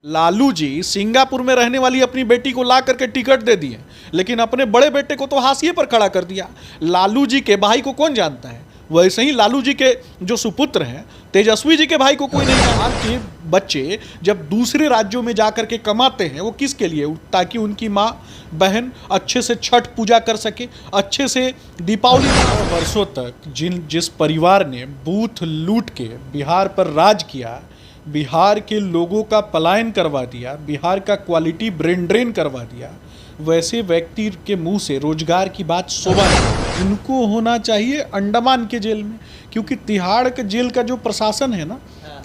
Lalu ji Singapore में रहने वाली अपनी बेटी को ला करके टिकट दे दिए, लेकिन अपने बड़े बेटे को तो हाशिए पर खड़ा कर दिया। लालू जी के भाई को कौन जानता है? वैसे ही लालू जी के जो सुपुत्र हैं तेजस्वी जी के भाई को कोई नहीं जानता। कि बच्चे जब दूसरे राज्यों में जाकर के कमाते हैं वो किसके लिए? ताकि उनकी माँ बहन अच्छे से छठ पूजा कर सके, अच्छे से दीपावली। वर्षों तक जिस परिवार ने बूथ लूट के बिहार पर राज किया, बिहार के लोगों का पलायन करवा दिया, बिहार का क्वालिटी ब्रेन ड्रेन करवा दिया, वैसे व्यक्ति के मुंह से रोजगार की बात शोभा नहीं। उनको होना चाहिए अंडमान के जेल में, क्योंकि तिहाड़ के जेल का जो प्रशासन है ना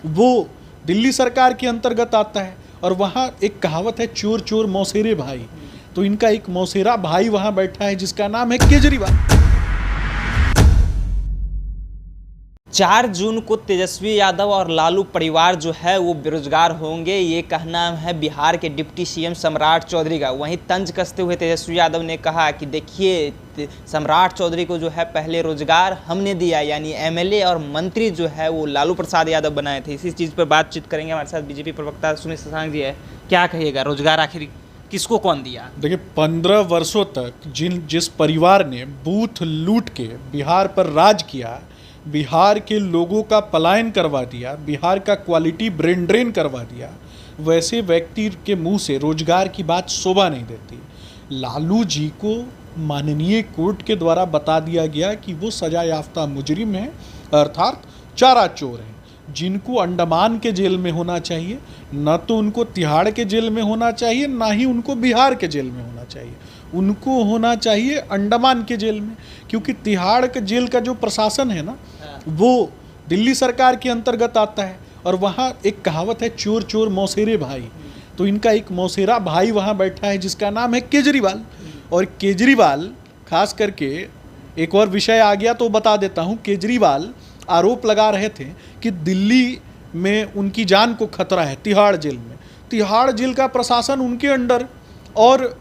वो दिल्ली सरकार के अंतर्गत आता है। और वहाँ एक कहावत है, चोर चोर मौसेरे भाई। तो इनका एक मौसेरा भाई वहाँ बैठा है जिसका नाम है केजरीवाल। 4 जून को तेजस्वी यादव और लालू परिवार जो है वो बेरोजगार होंगे, ये कहना है बिहार के डिप्टी सीएम सम्राट चौधरी का। वहीं तंज कसते हुए तेजस्वी यादव ने कहा कि देखिए सम्राट चौधरी को जो है पहले रोजगार हमने दिया, यानी एमएलए और मंत्री जो है वो लालू प्रसाद यादव बनाए थे। इसी चीज़ पर बातचीत करेंगे। हमारे साथ बीजेपी प्रवक्ता सुमित शशांक जी है। क्या कहिएगा, रोजगार आखिर किसको कौन दिया? देखिए, 15 वर्षों तक जिस परिवार ने बूथ लूट के बिहार पर राज किया, बिहार के लोगों का पलायन करवा दिया, बिहार का क्वालिटी ब्रेन ड्रेन करवा दिया, वैसे व्यक्ति के मुंह से रोजगार की बात शोभा नहीं देती। लालू जी को माननीय कोर्ट के द्वारा बता दिया गया कि वो सजा याफ्ता मुजरिम हैं, अर्थात चारा चोर हैं, जिनको अंडमान के जेल में होना चाहिए। न तो उनको तिहाड़ के जेल में होना चाहिए, ना ही उनको बिहार के जेल में होना चाहिए। उनको होना चाहिए अंडमान के जेल में, क्योंकि तिहाड़ के जेल का जो प्रशासन है ना वो दिल्ली सरकार के अंतर्गत आता है। और वहाँ एक कहावत है, चोर चोर मौसेरे भाई। तो इनका एक मौसेरा भाई वहाँ बैठा है जिसका नाम है केजरीवाल। और केजरीवाल खास करके एक और विषय आ गया तो बता देता हूँ। केजरीवाल आरोप लगा रहे थे कि दिल्ली में उनकी जान को खतरा है तिहाड़ जेल में। तिहाड़ जेल का प्रशासन उनके अंडर, और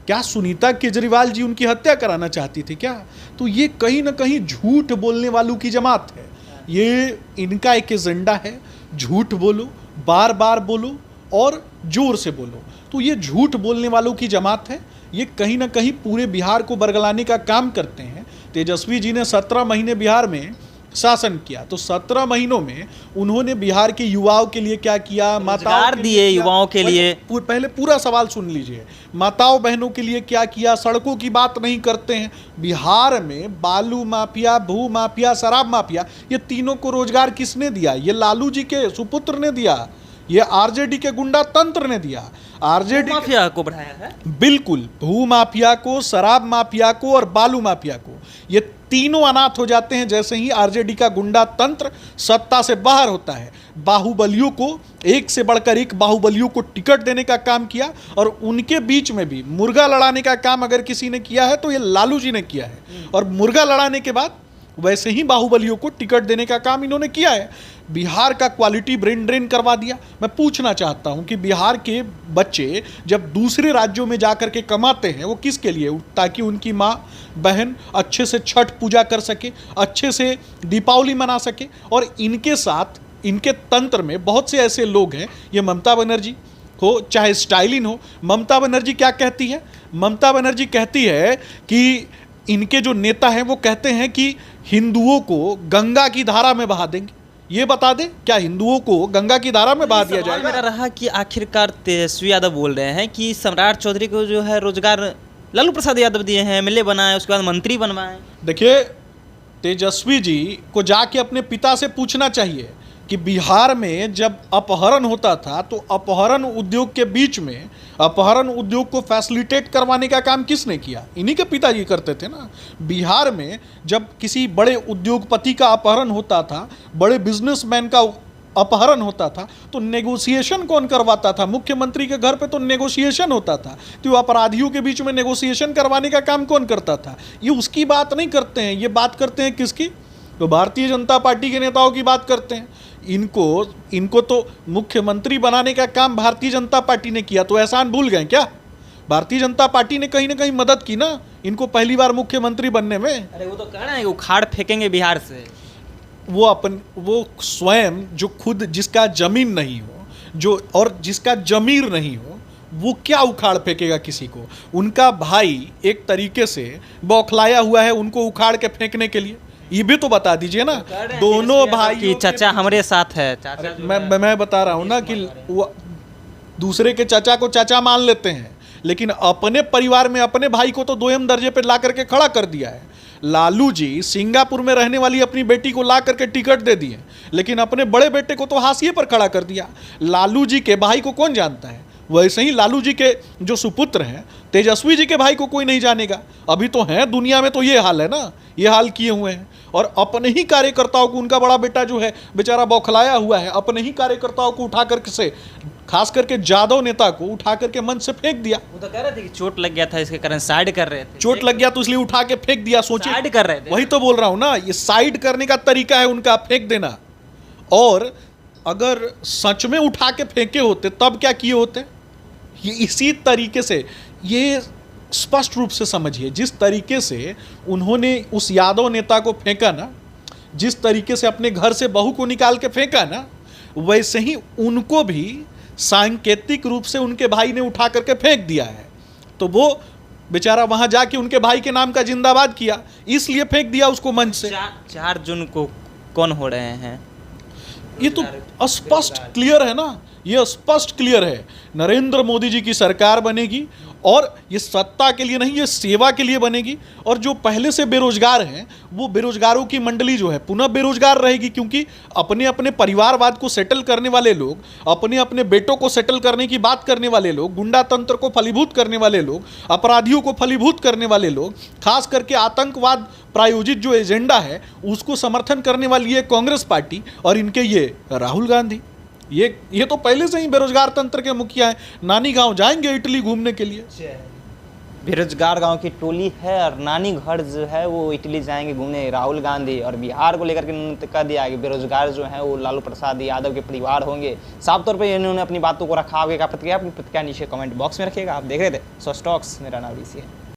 क्या सुनीता केजरीवाल जी उनकी हत्या कराना चाहती थी क्या? तो ये कहीं ना कहीं झूठ बोलने वालों की जमात है। ये इनका एक एजेंडा है, झूठ बोलो, बार बार बोलो और जोर से बोलो। तो ये झूठ बोलने वालों की जमात है। ये कहीं ना कहीं पूरे बिहार को बरगलाने का काम करते हैं। तेजस्वी जी ने 17 महीने बिहार में शासन किया, तो 17 महीनों में उन्होंने बिहार के युवाओं के लिए क्या किया? माताओं दिए युवाओं के लिए। पहले पूरा सवाल सुन लीजिए। माताओं बहनों के लिए क्या किया? सड़कों की बात नहीं करते हैं। बिहार में बालू माफिया, भू माफिया, शराब माफिया, ये तीनों को रोजगार किसने दिया? ये लालू जी के सुपुत्र ने दिया, ये आरजेडी के गुंडा तंत्र ने दिया। आरजेडी माफिया को बढ़ाया है, बिल्कुल। भू माफिया को, शराब माफिया को और बालू माफिया को, ये तीनों अनाथ हो जाते हैं जैसे ही आरजेडी का गुंडा तंत्र सत्ता से बाहर होता है। बाहुबलियों को, एक से बढ़कर एक बाहुबलियों को टिकट देने का काम किया। और उनके बीच में भी मुर्गा लड़ाने का काम अगर किसी ने किया है तो ये लालू जी ने किया है। और मुर्गा लड़ाने के बाद वैसे ही बाहुबलियों को टिकट देने का काम इन्होंने किया है। बिहार का क्वालिटी ब्रेन ड्रेन करवा दिया। मैं पूछना चाहता हूं कि बिहार के बच्चे जब दूसरे राज्यों में जाकर के कमाते हैं वो किसके लिए? ताकि उनकी माँ बहन अच्छे से छठ पूजा कर सके, अच्छे से दीपावली मना सके। और इनके साथ, इनके तंत्र में बहुत से ऐसे लोग हैं, ये ममता बनर्जी हो चाहे स्टालिन हो। ममता बनर्जी क्या कहती है? ममता बनर्जी कहती है कि इनके जो नेता हैं वो कहते हैं कि हिंदुओं को गंगा की धारा में बहा देंगे। ये बता दें, क्या हिंदुओं को गंगा की धारा में बहा दिया जाएगा? मेरा रहा कि आखिरकार तेजस्वी यादव बोल रहे हैं कि सम्राट चौधरी को जो है रोजगार लालू प्रसाद यादव दिए हैं, एमएलए बनाए, उसके बाद मंत्री बनवाए। देखिए, तेजस्वी जी को जाके अपने पिता से पूछना चाहिए कि बिहार में जब अपहरण होता था तो अपहरण उद्योग के बीच में अपहरण उद्योग को फैसिलिटेट करवाने का काम किसने किया? इन्हीं के पिताजी करते थे ना। बिहार में जब किसी बड़े उद्योगपति का अपहरण होता था, बड़े बिजनेसमैन का अपहरण होता था, तो नेगोशिएशन कौन करवाता था? मुख्यमंत्री के घर पे तो नेगोशिएशन होता था। तो अपराधियों के बीच में नेगोशिएशन करवाने का काम कौन करता था? ये उसकी बात नहीं करते हैं। ये बात करते हैं किसकी? तो भारतीय जनता पार्टी के नेताओं की बात करते हैं। इनको तो मुख्यमंत्री बनाने का काम भारतीय जनता पार्टी ने किया, तो एहसान भूल गए क्या? भारतीय जनता पार्टी ने कहीं ना कहीं मदद की ना इनको पहली बार मुख्यमंत्री बनने में। अरे वो तो कह रहे हैं उखाड़ फेंकेंगे बिहार से। वो स्वयं जो खुद जिसका जमीन नहीं हो, जो और जिसका जमीर नहीं हो वो क्या उखाड़ फेंकेगा किसी को? उनका भाई एक तरीके से बौखलाया हुआ है उनको उखाड़ के फेंकने के लिए, ये भी तो बता दीजिए ना। दोनों भाई कि चाचा हमारे साथ है, चाचा मैं बता रहा हूँ ना कि वो दूसरे के चाचा को चाचा मान लेते हैं, लेकिन अपने परिवार में अपने भाई को तो दोयम दर्जे पे ला करके खड़ा कर दिया है। लालू जी सिंगापुर में रहने वाली अपनी बेटी को ला करके टिकट दे दिए, लेकिन अपने बड़े बेटे को तो हाशिए पर खड़ा कर दिया। लालू जी के भाई को कौन जानता है? वैसे ही लालू जी के जो सुपुत्र हैं तेजस्वी जी के भाई को कोई नहीं जानेगा। अभी तो हैं दुनिया में, तो ये हाल है ना, ये हाल किए हुए हैं। और अपने ही कार्यकर्ताओं को, उनका बड़ा बेटा जो है बेचारा बौखलाया हुआ है, अपने ही कार्यकर्ताओं को उठा करके से, खास करके जादव नेता को उठा करके मंच से फेंक दिया। वो तो कह रहे थे कि चोट लग गया था, इसके कारण साइड कर रहे थे। चोट लग गया तो इसलिए उठा के फेंक दिया। सोचिए, साइड कर रहे थे। वही तो बोल रहा हूं ना, ये साइड करने का तरीका है उनका, फेंक देना। और अगर सच में उठा के फेंके होते तब क्या किए होते? ये इसी तरीके से, ये स्पष्ट रूप से समझिए, जिस तरीके से उन्होंने उस यादव नेता को फेंका ना, जिस तरीके से अपने घर से बहू को निकाल के फेंका ना, वैसे ही उनको भी सांकेतिक रूप से उनके भाई ने उठा करके फेंक दिया है। तो वो बेचारा वहां जाके उनके भाई के नाम का जिंदाबाद किया, इसलिए फेंक दिया उसको मंच से। 4 जून को कौन हो रहे हैं? ये तो स्पष्ट क्लियर है ना, ये स्पष्ट क्लियर है। नरेंद्र मोदी जी की सरकार बनेगी और ये सत्ता के लिए नहीं, ये सेवा के लिए बनेगी। और जो पहले से बेरोजगार हैं वो बेरोजगारों की मंडली जो है पुनः बेरोजगार रहेगी, क्योंकि अपने अपने परिवारवाद को सेटल करने वाले लोग, अपने अपने बेटों को सेटल करने की बात करने वाले लोग, गुंडा तंत्र को फलीभूत करने वाले लोग, अपराधियों को फलीभूत करने वाले लोग, खास करके आतंकवाद प्रायोजित जो एजेंडा है उसको समर्थन करने वाली है कांग्रेस पार्टी और इनके ये राहुल गांधी। ये तो पहले से ही बेरोजगार तंत्र के मुखिया हैं। नानी गांव जाएंगे इटली घूमने के लिए। बेरोजगार गांव की टोली है और नानी घर जो है वो इटली जाएंगे घूमने राहुल गांधी। और बिहार को लेकर के उन्होंने कह दिया कि बेरोजगार जो है वो लालू प्रसाद यादव के परिवार होंगे। साफ तौर पे इन्होंने अपनी बातों को रखा। आगे का प्रतिक्रिया, अपनी प्रतिक्रिया नीचे कमेंट बॉक्स में रखिएगा। आप देख रहे थे सो स्टॉक्स, मेरा नाम ऋषि है।